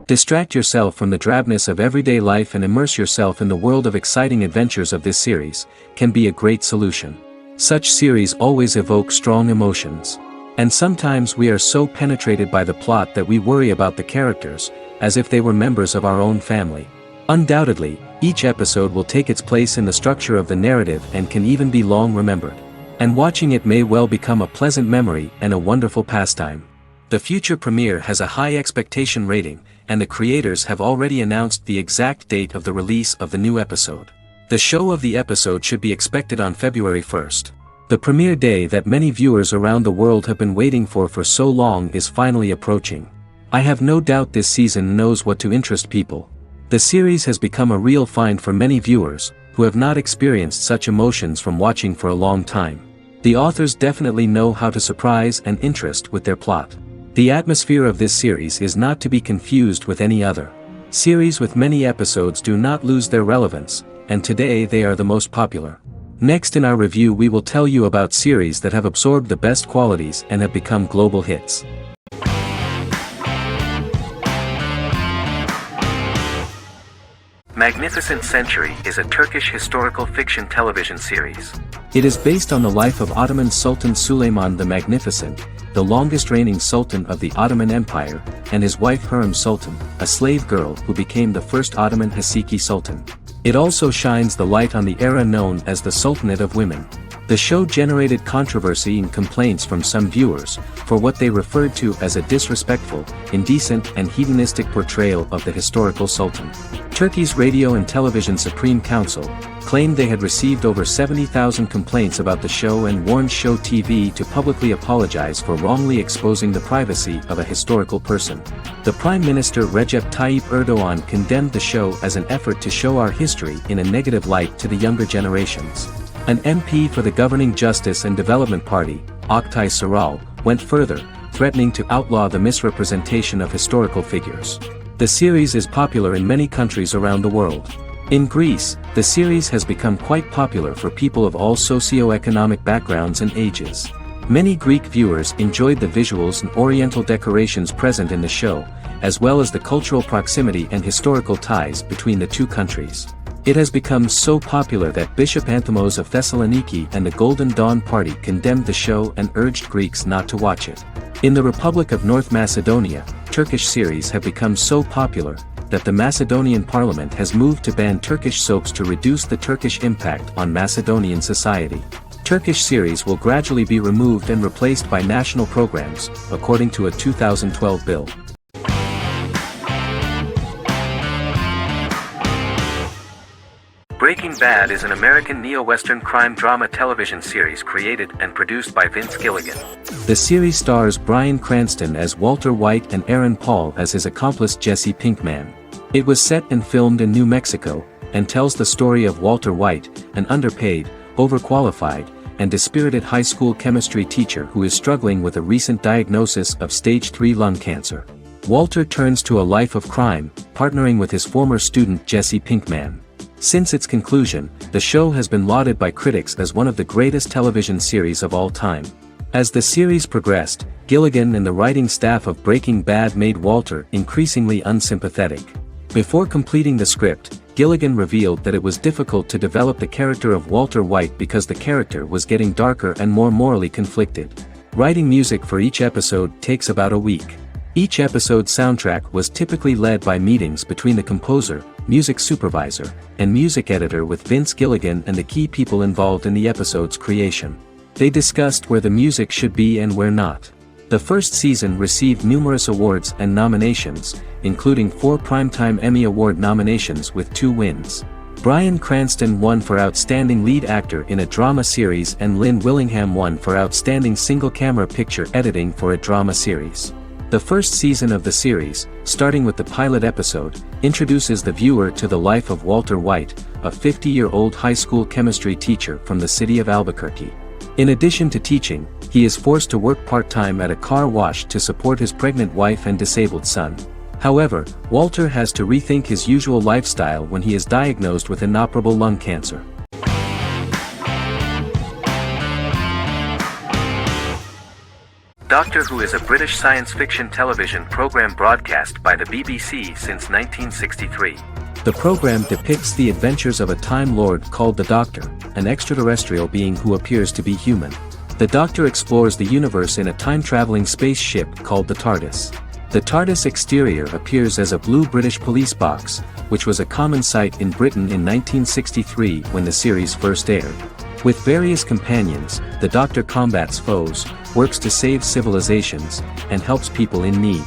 Distract yourself from the drabness of everyday life and immerse yourself in the world of exciting adventures of this series, can be a great solution. Such series always evoke strong emotions. And sometimes we are so penetrated by the plot that we worry about the characters, as if they were members of our own family. Undoubtedly, each episode will take its place in the structure of the narrative and can even be long remembered. And watching it may well become a pleasant memory and a wonderful pastime. The future premiere has a high expectation rating, and the creators have already announced the exact date of the release of the new episode. The show of the episode should be expected on February 1st. The premiere day that many viewers around the world have been waiting for so long is finally approaching. I have no doubt this season knows what to interest people. The series has become a real find for many viewers, who have not experienced such emotions from watching for a long time. The authors definitely know how to surprise and interest with their plot. The atmosphere of this series is not to be confused with any other. Series with many episodes do not lose their relevance, and today they are the most popular. Next in our review we will tell you about series that have absorbed the best qualities and have become global hits. Magnificent Century is a Turkish historical fiction television series. It is based on the life of Ottoman Sultan Süleyman the Magnificent, the longest reigning sultan of the Ottoman Empire, and his wife Hürrem Sultan, a slave girl who became the first Ottoman Haseki Sultan. It also shines the light on the era known as the Sultanate of Women. The show generated controversy and complaints from some viewers, for what they referred to as a disrespectful, indecent and hedonistic portrayal of the historical sultan. Turkey's Radio and Television Supreme Council claimed they had received over 70,000 complaints about the show and warned Show TV to publicly apologize for wrongly exposing the privacy of a historical person. The Prime Minister Recep Tayyip Erdogan condemned the show as an effort to show our history in a negative light to the younger generations. An MP for the governing Justice and Development Party, Oktay Saral, went further, threatening to outlaw the misrepresentation of historical figures. The series is popular in many countries around the world. In Greece, the series has become quite popular for people of all socio-economic backgrounds and ages. Many Greek viewers enjoyed the visuals and oriental decorations present in the show, as well as the cultural proximity and historical ties between the two countries. It has become so popular that Bishop Anthemos of Thessaloniki and the Golden Dawn Party condemned the show and urged Greeks not to watch it. In the Republic of North Macedonia, Turkish series have become so popular that the Macedonian parliament has moved to ban Turkish soaps to reduce the Turkish impact on Macedonian society. Turkish series will gradually be removed and replaced by national programs, according to a 2012 bill. Breaking Bad is an American neo-Western crime drama television series created and produced by Vince Gilligan. The series stars Bryan Cranston as Walter White and Aaron Paul as his accomplice Jesse Pinkman. It was set and filmed in New Mexico, and tells the story of Walter White, an underpaid, overqualified, and dispirited high school chemistry teacher who is struggling with a recent diagnosis of stage 3 lung cancer. Walter turns to a life of crime, partnering with his former student Jesse Pinkman. Since its conclusion, the show has been lauded by critics as one of the greatest television series of all time. As the series progressed, Gilligan and the writing staff of Breaking Bad made Walter increasingly unsympathetic. Before completing the script, Gilligan revealed that it was difficult to develop the character of Walter White because the character was getting darker and more morally conflicted. Writing music for each episode takes about a week. Each episode's soundtrack was typically led by meetings between the composer, music supervisor, and music editor with Vince Gilligan and the key people involved in the episode's creation. They discussed where the music should be and where not. The first season received numerous awards and nominations, including 4 Primetime Emmy Award nominations with 2 wins. Bryan Cranston won for Outstanding Lead Actor in a Drama Series and Lynn Willingham won for Outstanding Single-Camera Picture Editing for a Drama Series. The first season of the series, starting with the pilot episode, introduces the viewer to the life of Walter White, a 50-year-old high school chemistry teacher from the city of Albuquerque. In addition to teaching, he is forced to work part-time at a car wash to support his pregnant wife and disabled son. However, Walter has to rethink his usual lifestyle when he is diagnosed with inoperable lung cancer. Doctor Who is a British science fiction television program broadcast by the BBC since 1963. The program depicts the adventures of a Time Lord called the Doctor, an extraterrestrial being who appears to be human. The Doctor explores the universe in a time-traveling spaceship called the TARDIS. The TARDIS exterior appears as a blue British police box, which was a common sight in Britain in 1963 when the series first aired. With various companions, the Doctor combats foes, works to save civilizations, and helps people in need.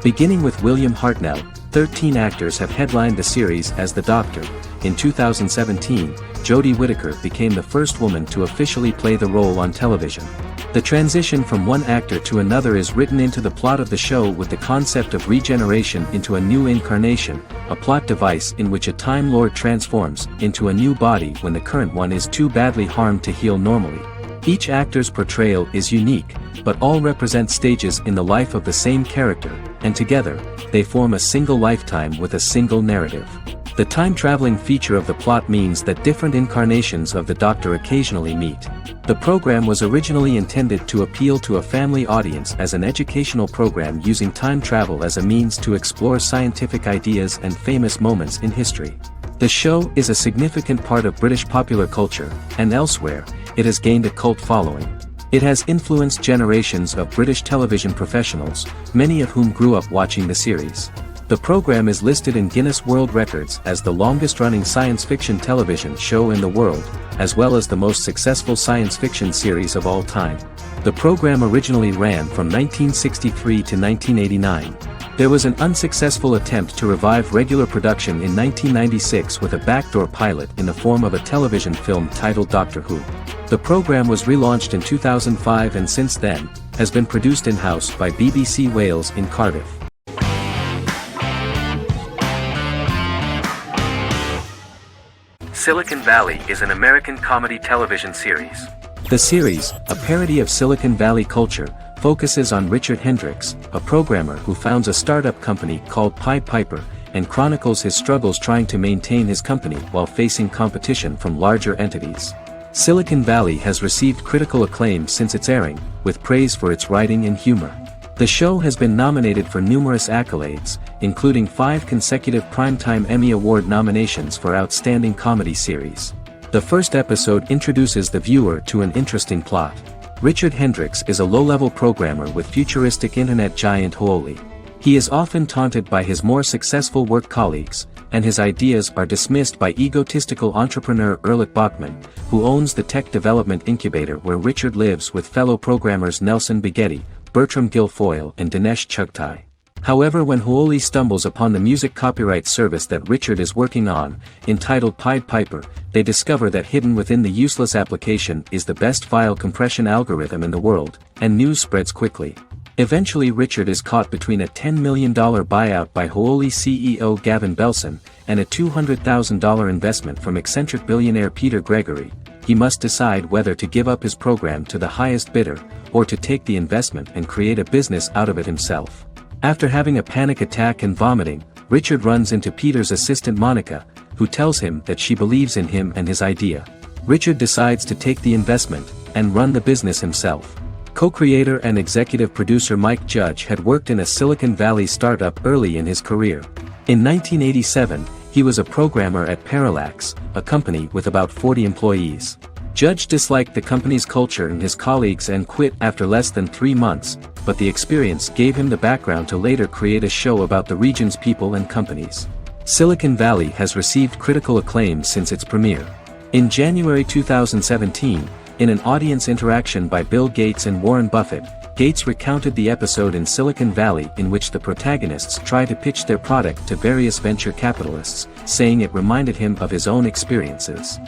Beginning with William Hartnell, 13 actors have headlined the series as the Doctor. In 2017, Jodie Whittaker became the first woman to officially play the role on television. The transition from one actor to another is written into the plot of the show with the concept of regeneration into a new incarnation, a plot device in which a Time Lord transforms into a new body when the current one is too badly harmed to heal normally. Each actor's portrayal is unique, but all represent stages in the life of the same character, and together, they form a single lifetime with a single narrative. The time-traveling feature of the plot means that different incarnations of the Doctor occasionally meet. The program was originally intended to appeal to a family audience as an educational program using time travel as a means to explore scientific ideas and famous moments in history. The show is a significant part of British popular culture, and elsewhere, it has gained a cult following. It has influenced generations of British television professionals, many of whom grew up watching the series. The program is listed in Guinness World Records as the longest-running science fiction television show in the world, as well as the most successful science fiction series of all time. The program originally ran from 1963 to 1989. There was an unsuccessful attempt to revive regular production in 1996 with a backdoor pilot in the form of a television film titled Doctor Who. The program was relaunched in 2005 and since then, has been produced in-house by BBC Wales in Cardiff. Silicon Valley is an American comedy television series. The series, a parody of Silicon Valley culture, focuses on Richard Hendricks, a programmer who founds a startup company called Pied Piper, and chronicles his struggles trying to maintain his company while facing competition from larger entities. Silicon Valley has received critical acclaim since its airing, with praise for its writing and humor. The show has been nominated for numerous accolades, including 5 consecutive Primetime Emmy Award nominations for Outstanding Comedy Series. The first episode introduces the viewer to an interesting plot. Richard Hendricks is a low-level programmer with futuristic internet giant Huawei. He is often taunted by his more successful work colleagues, and his ideas are dismissed by egotistical entrepreneur Erlich Bachman, who owns the tech development incubator where Richard lives with fellow programmers Nelson Bighetti, Bertram Guilfoyle and Dinesh Chugtai. However, when Huawei stumbles upon the music copyright service that Richard is working on, entitled Pied Piper, they discover that hidden within the useless application is the best file compression algorithm in the world, and news spreads quickly. Eventually Richard is caught between a $10 million buyout by Huawei CEO Gavin Belson, and a $200,000 investment from eccentric billionaire Peter Gregory. He must decide whether to give up his program to the highest bidder, or to take the investment and create a business out of it himself. After having a panic attack and vomiting, Richard runs into Peter's assistant Monica, who tells him that she believes in him and his idea. Richard decides to take the investment, and run the business himself. Co-creator and executive producer Mike Judge had worked in a Silicon Valley startup early in his career. In 1987, he was a programmer at Parallax, a company with about 40 employees. Judge disliked the company's culture and his colleagues and quit after less than 3 months, but the experience gave him the background to later create a show about the region's people and companies. Silicon Valley has received critical acclaim since its premiere. In January 2017, in an audience interaction by Bill Gates and Warren Buffett, Gates recounted the episode in Silicon Valley in which the protagonists try to pitch their product to various venture capitalists, saying it reminded him of his own experiences.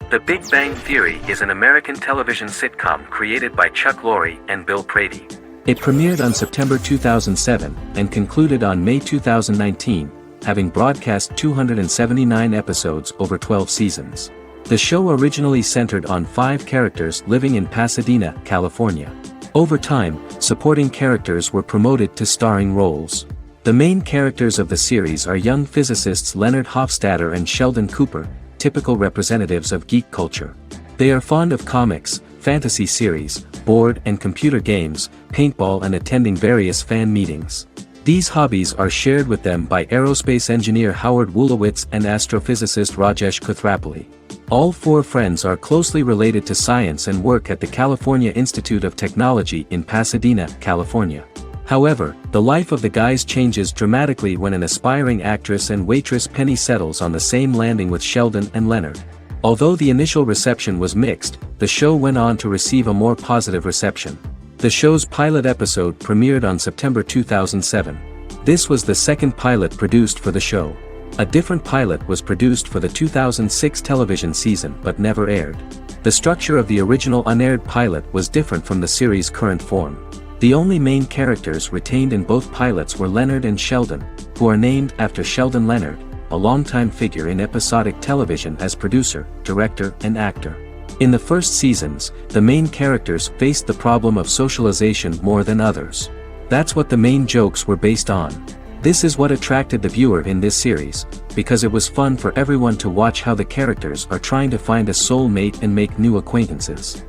The Big Bang Theory is an American television sitcom created by Chuck Lorre and Bill Prady. It premiered on September 2007 and concluded on May 2019, having broadcast 279 episodes over 12 seasons. The show originally centered on 5 characters living in Pasadena, California. Over time, supporting characters were promoted to starring roles. The main characters of the series are young physicists Leonard Hofstadter and Sheldon Cooper, typical representatives of geek culture. They are fond of comics, fantasy series, board and computer games, paintball and attending various fan meetings. These hobbies are shared with them by aerospace engineer Howard Wolowitz and astrophysicist Rajesh Kuthrapalli. All four friends are closely related to science and work at the California Institute of Technology in Pasadena, California. However, the life of the guys changes dramatically when an aspiring actress and waitress Penny settles on the same landing with Sheldon and Leonard. Although the initial reception was mixed, the show went on to receive a more positive reception. The show's pilot episode premiered on September 2007. This was the second pilot produced for the show. A different pilot was produced for the 2006 television season but never aired. The structure of the original unaired pilot was different from the series' current form. The only main characters retained in both pilots were Leonard and Sheldon, who are named after Sheldon Leonard, a longtime figure in episodic television as producer, director, and actor. In the first seasons, the main characters faced the problem of socialization more than others. That's what the main jokes were based on. This is what attracted the viewer in this series, because it was fun for everyone to watch how the characters are trying to find a soulmate and make new acquaintances.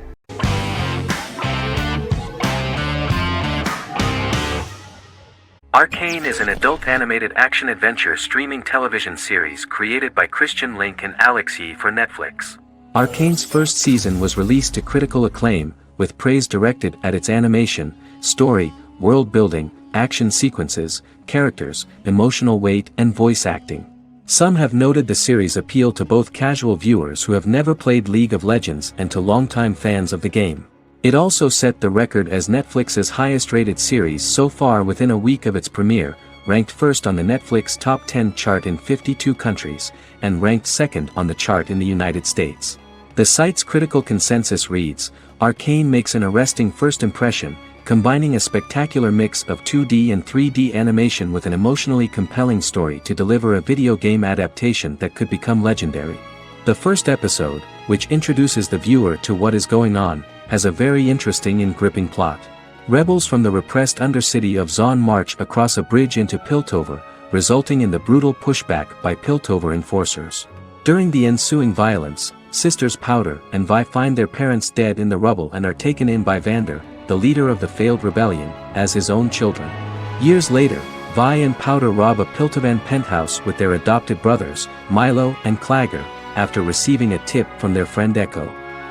Arcane is an adult animated action-adventure streaming television series created by Christian Link and Alex Yee for Netflix. Arcane's first season was released to critical acclaim, with praise directed at its animation, story, world building, action sequences, characters, emotional weight and voice acting. Some have noted the series appeal to both casual viewers who have never played League of Legends and to longtime fans of the game. It also set the record as Netflix's highest-rated series so far within a week of its premiere, ranked first on the Netflix Top 10 chart in 52 countries, and ranked second on the chart in the United States. The site's critical consensus reads, "Arcane makes an arresting first impression, combining a spectacular mix of 2D and 3D animation with an emotionally compelling story to deliver a video game adaptation that could become legendary." The first episode, which introduces the viewer to what is going on, has a very interesting and gripping plot. Rebels from the repressed undercity of Zon march across a bridge into Piltover, resulting in the brutal pushback by Piltover enforcers. During the ensuing violence, sisters Powder and Vi find their parents dead in the rubble and are taken in by Vander, the leader of the failed rebellion, as his own children. Years later, Vi and Powder rob a Piltovan penthouse with their adopted brothers, Milo and Clagger, after receiving a tip from their friend Echo.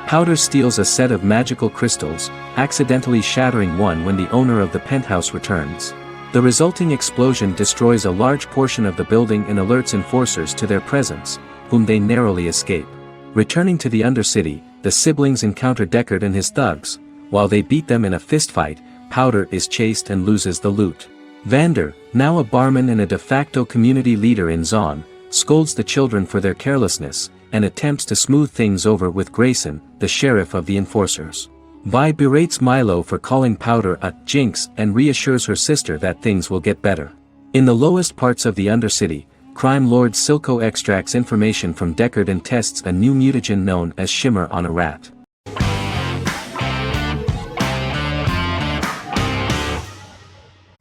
Powder steals a set of magical crystals, accidentally shattering one when the owner of the penthouse returns. The resulting explosion destroys a large portion of the building and alerts enforcers to their presence, whom they narrowly escape. Returning to the Undercity, the siblings encounter Deckard and his thugs. While they beat them in a fistfight, Powder is chased and loses the loot. Vander, now a barman and a de facto community leader in Zon, scolds the children for their carelessness, and attempts to smooth things over with Grayson, the sheriff of the enforcers. Vi berates Milo for calling Powder a jinx and reassures her sister that things will get better. In the lowest parts of the Undercity, crime lord Silco extracts information from Deckard and tests a new mutagen known as Shimmer on a rat.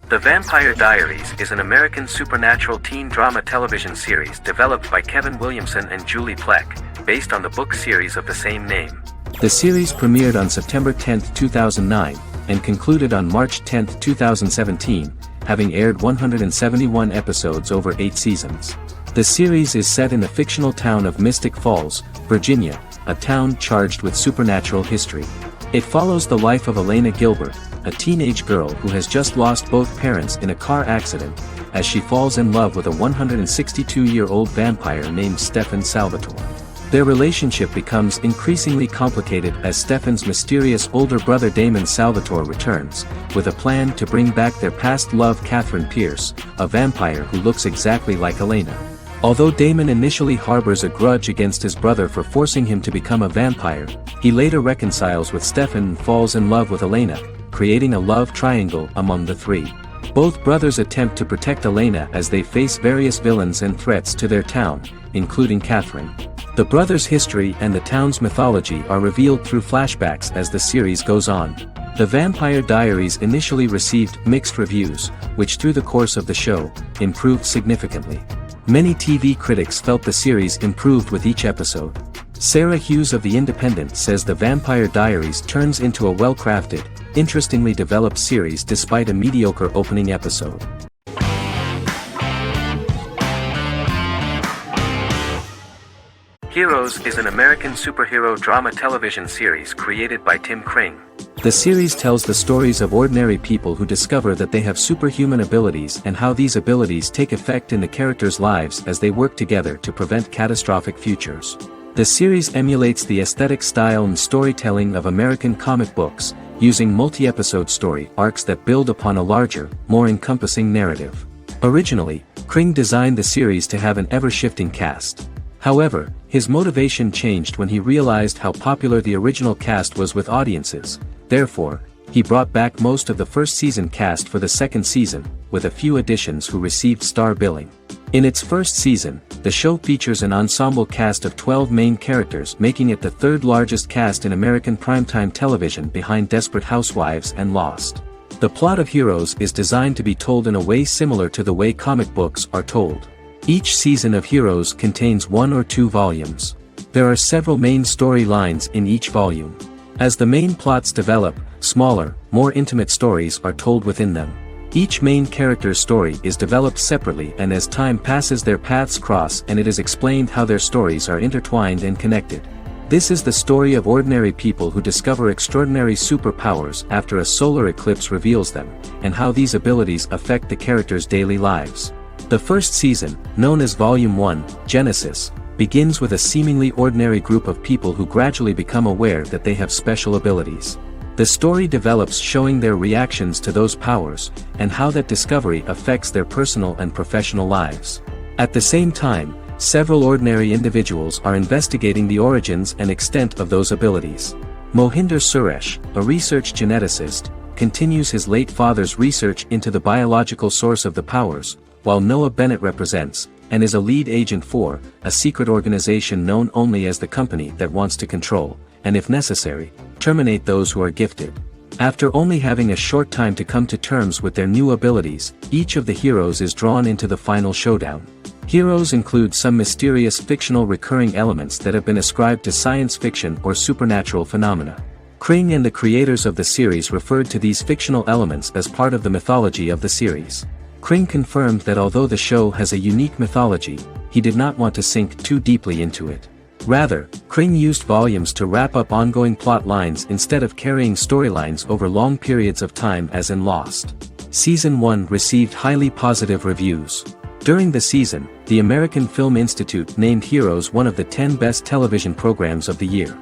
The Vampire Diaries is an American supernatural teen drama television series developed by Kevin Williamson and Julie Plec, based on the book series of the same name. The series premiered on September 10, 2009, and concluded on March 10, 2017, having aired 171 episodes over 8 seasons. The series is set in the fictional town of Mystic Falls, Virginia, a town charged with supernatural history. It follows the life of Elena Gilbert, a teenage girl who has just lost both parents in a car accident, as she falls in love with a 162-year-old vampire named Stefan Salvatore. Their relationship becomes increasingly complicated as Stefan's mysterious older brother Damon Salvatore returns, with a plan to bring back their past love Catherine Pierce, a vampire who looks exactly like Elena. Although Damon initially harbors a grudge against his brother for forcing him to become a vampire, he later reconciles with Stefan and falls in love with Elena, creating a love triangle among the three. Both brothers attempt to protect Elena as they face various villains and threats to their town, including Catherine. The brothers' history and the town's mythology are revealed through flashbacks as the series goes on. The Vampire Diaries initially received mixed reviews, which through the course of the show, improved significantly. Many TV critics felt the series improved with each episode. Sarah Hughes of The Independent says The Vampire Diaries turns into a well-crafted, interestingly developed series despite a mediocre opening episode. Heroes is an American superhero drama television series created by Tim Kring. The series tells the stories of ordinary people who discover that they have superhuman abilities and how these abilities take effect in the characters' lives as they work together to prevent catastrophic futures. The series emulates the aesthetic style and storytelling of American comic books, using multi-episode story arcs that build upon a larger, more encompassing narrative. Originally, Kring designed the series to have an ever-shifting cast. However, his motivation changed when he realized how popular the original cast was with audiences. Therefore, he brought back most of the first season cast for the second season, with a few additions who received star billing. In its first season, the show features an ensemble cast of 12 main characters, making it the third largest cast in American primetime television behind Desperate Housewives and Lost. The plot of Heroes is designed to be told in a way similar to the way comic books are told. Each season of Heroes contains 1 or 2 volumes. There are several main storylines in each volume. As the main plots develop, smaller, more intimate stories are told within them. Each main character's story is developed separately, and as time passes their paths cross and it is explained how their stories are intertwined and connected. This is the story of ordinary people who discover extraordinary superpowers after a solar eclipse reveals them, and how these abilities affect the characters' daily lives. The first season, known as Volume 1, Genesis, begins with a seemingly ordinary group of people who gradually become aware that they have special abilities. The story develops showing their reactions to those powers, and how that discovery affects their personal and professional lives. At the same time, several ordinary individuals are investigating the origins and extent of those abilities. Mohinder Suresh, a research geneticist, continues his late father's research into the biological source of the powers, while Noah Bennett represents, and is a lead agent for, a secret organization known only as the company that wants to control, and if necessary, terminate those who are gifted. After only having a short time to come to terms with their new abilities, each of the heroes is drawn into the final showdown. Heroes include some mysterious fictional recurring elements that have been ascribed to science fiction or supernatural phenomena. Kring and the creators of the series referred to these fictional elements as part of the mythology of the series. Kring confirmed that although the show has a unique mythology, he did not want to sink too deeply into it. Rather, Kring used volumes to wrap up ongoing plot lines instead of carrying storylines over long periods of time as in Lost. Season 1 received highly positive reviews. During the season, the American Film Institute named Heroes one of the 10 best television programs of the year.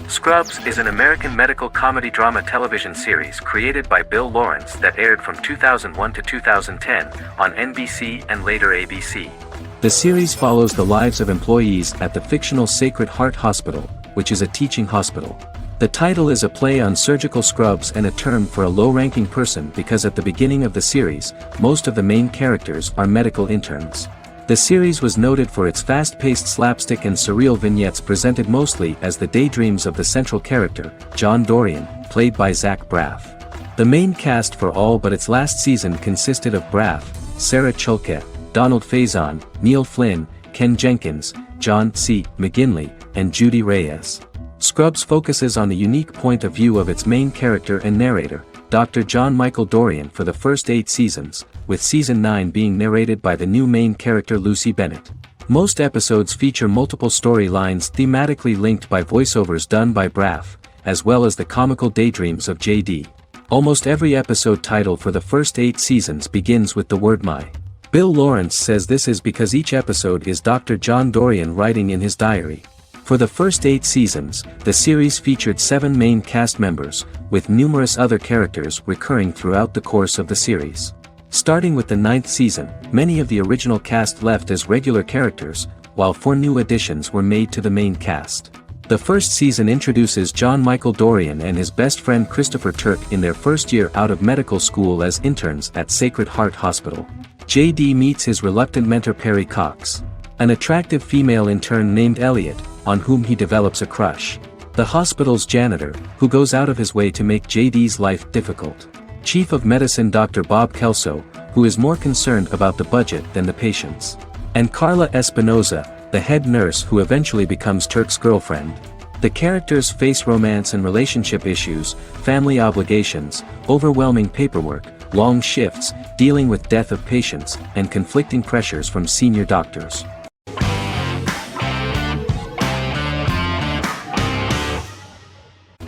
Scrubs is an American medical comedy drama television series created by Bill Lawrence that aired from 2001 to 2010 on NBC and later ABC. The series follows the lives of employees at the fictional Sacred Heart Hospital, which is a teaching hospital. The title is a play on surgical scrubs and a term for a low-ranking person because at the beginning of the series, most of the main characters are medical interns. The series was noted for its fast-paced slapstick and surreal vignettes presented mostly as the daydreams of the central character, John Dorian, played by Zach Braff. The main cast for all but its last season consisted of Braff, Sarah Chulke, Donald Faison, Neil Flynn, Ken Jenkins, John C. McGinley, and Judy Reyes. Scrubs focuses on the unique point of view of its main character and narrator, Dr. John Michael Dorian, for the first 8 seasons, with Season 9 being narrated by the new main character Lucy Bennett. Most episodes feature multiple storylines thematically linked by voiceovers done by Braff, as well as the comical daydreams of JD. Almost every episode title for the first 8 seasons begins with the word "my." Bill Lawrence says this is because each episode is Dr. John Dorian writing in his diary. For the first 8 seasons, the series featured 7 main cast members, with numerous other characters recurring throughout the course of the series. Starting with the 9th season, many of the original cast left as regular characters, while 4 new additions were made to the main cast. The first season introduces John Michael Dorian and his best friend Christopher Turk in their first year out of medical school as interns at Sacred Heart Hospital. JD meets his reluctant mentor Perry Cox, an attractive female intern named Elliot, on whom he develops a crush. The hospital's janitor, who goes out of his way to make JD's life difficult. Chief of Medicine Dr. Bob Kelso, who is more concerned about the budget than the patients. And Carla Espinoza, the head nurse who eventually becomes Turk's girlfriend. The characters face romance and relationship issues, family obligations, overwhelming paperwork, long shifts, dealing with death of patients, and conflicting pressures from senior doctors.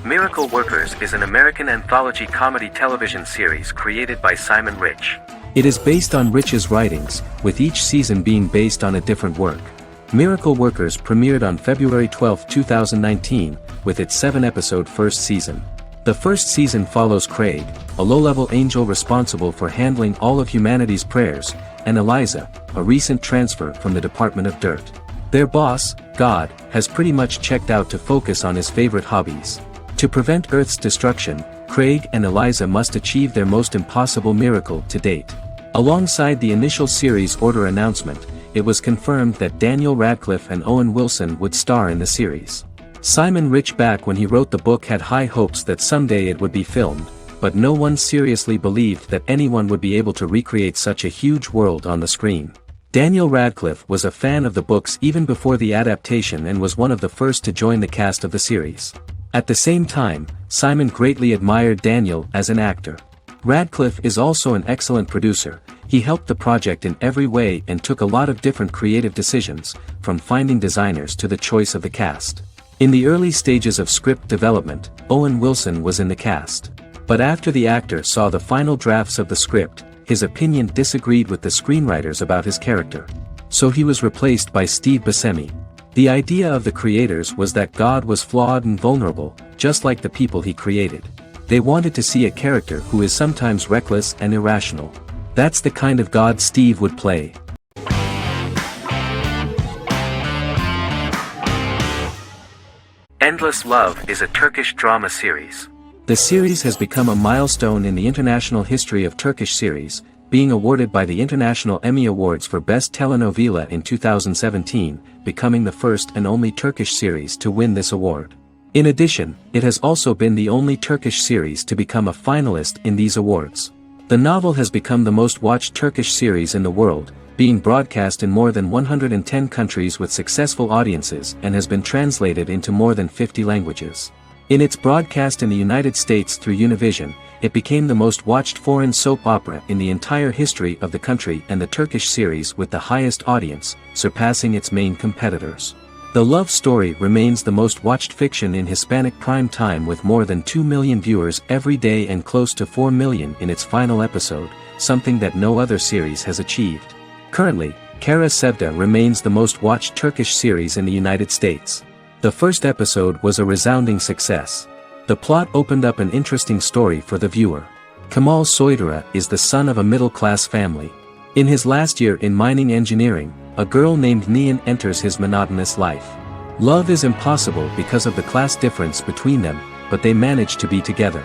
Miracle Workers is an American anthology comedy television series created by Simon Rich. It is based on Rich's writings, with each season being based on a different work. Miracle Workers premiered on February 12, 2019, with its 7-episode first season. The first season follows Craig, a low-level angel responsible for handling all of humanity's prayers, and Eliza, a recent transfer from the Department of Dirt. Their boss, God, has pretty much checked out to focus on his favorite hobbies. To prevent Earth's destruction, Craig and Eliza must achieve their most impossible miracle to date. Alongside the initial series order announcement, it was confirmed that Daniel Radcliffe and Owen Wilson would star in the series. Simon Rich back when he wrote the book had high hopes that someday it would be filmed, but no one seriously believed that anyone would be able to recreate such a huge world on the screen. Daniel Radcliffe was a fan of the books even before the adaptation and was one of the first to join the cast of the series. At the same time, Simon greatly admired Daniel as an actor. Radcliffe is also an excellent producer. He helped the project in every way and took a lot of different creative decisions, from finding designers to the choice of the cast. In the early stages of script development, Owen Wilson was in the cast. But after the actor saw the final drafts of the script, his opinion disagreed with the screenwriters about his character. So he was replaced by Steve Buscemi. The idea of the creators was that God was flawed and vulnerable, just like the people he created. They wanted to see a character who is sometimes reckless and irrational. That's the kind of God Steve would play. Endless Love is a Turkish drama series. The series has become a milestone in the international history of Turkish series, being awarded by the International Emmy Awards for Best Telenovela in 2017, becoming the first and only Turkish series to win this award. In addition, it has also been the only Turkish series to become a finalist in these awards. The novel has become the most watched Turkish series in the world, being broadcast in more than 110 countries with successful audiences and has been translated into more than 50 languages. In its broadcast in the United States through Univision, it became the most watched foreign soap opera in the entire history of the country and the Turkish series with the highest audience, surpassing its main competitors. The love story remains the most watched fiction in Hispanic prime time with more than 2 million viewers every day and close to 4 million in its final episode, something that no other series has achieved. Currently, Kara Sevda remains the most watched Turkish series in the United States. The first episode was a resounding success. The plot opened up an interesting story for the viewer. Kemal Soydura is the son of a middle-class family. In his last year in mining engineering, a girl named Nihan enters his monotonous life. Love is impossible because of the class difference between them, but they manage to be together.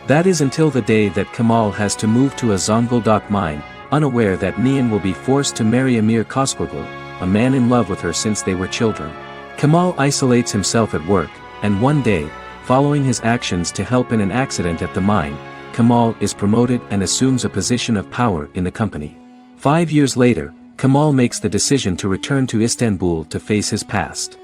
That is until the day that Kemal has to move to a Zonguldak mine, unaware that Nihan will be forced to marry Amir Koskoglu, a man in love with her since they were children. Kemal isolates himself at work, and one day, following his actions to help in an accident at the mine, Kemal is promoted and assumes a position of power in the company. 5 years later, Kemal makes the decision to return to Istanbul to face his past.